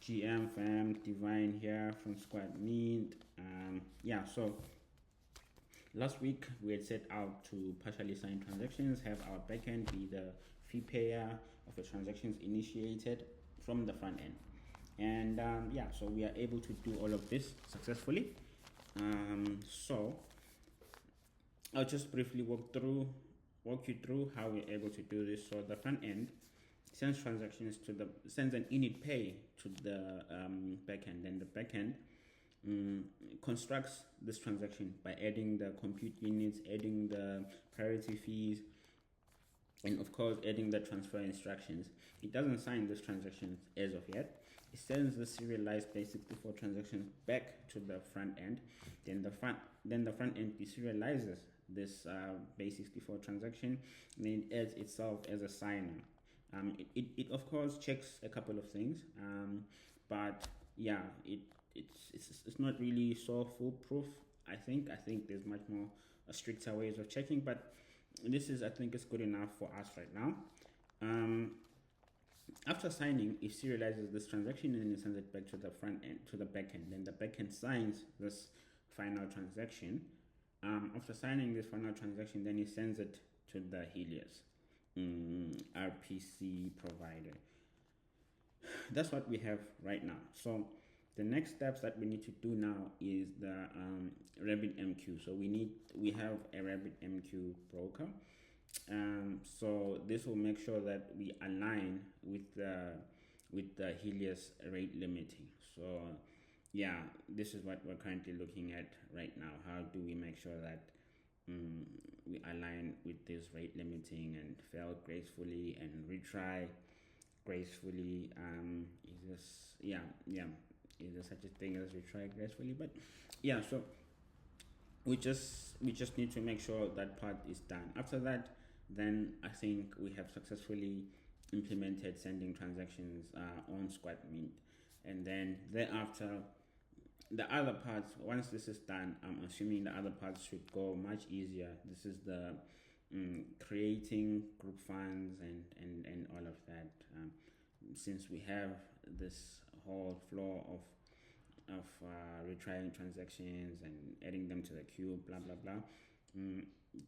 GM fam Divine here from SquadMint. Yeah, so last week we had set out to partially sign transactions, have our backend be the fee payer of the transactions initiated from the front end. And yeah, so we are able to do all of this successfully. So I'll just briefly walk you through how we're able to do this. So the front end sends transactions sends an init pay to the backend. Then the backend constructs this transaction by adding the compute units, adding the priority fees, and of course adding the transfer instructions. It doesn't sign this transaction as of yet. It sends the serialized base64 transactions back to the front end. Then the front end deserializes this base64 transaction, and then it adds itself as a signer. It of course checks a couple of things, but yeah, it's not really so foolproof. I think there's much more stricter ways of checking, but this is, I think, it's good enough for us right now. After signing, it serializes this transaction and it sends it back to the front end, to the backend. Then the backend signs this final transaction. After signing this final transaction, then it sends it to the helius RPC provider. That's what we have right now. So the next steps that we need to do now is the RabbitMQ. So we have a RabbitMQ broker. So this will make sure that we align with the helius rate limiting. So yeah, this is what we're currently looking at right now. How do we make sure that we align with this rate limiting and fail gracefully and retry gracefully? Is there such a thing as retry gracefully? But yeah, so we just need to make sure that part is done. After that, then I think we have successfully implemented sending transactions on SquadMint. And then thereafter, the other parts, once this is done, I'm assuming the other parts should go much easier. This is the creating group funds and all of that. Since we have this whole flow of retrying transactions and adding them to the queue, blah blah blah,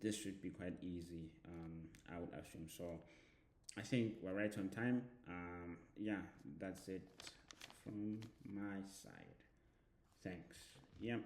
this should be quite easy, I would assume. So I think we're right on time. Yeah, that's it from my side. Thanks. Yep.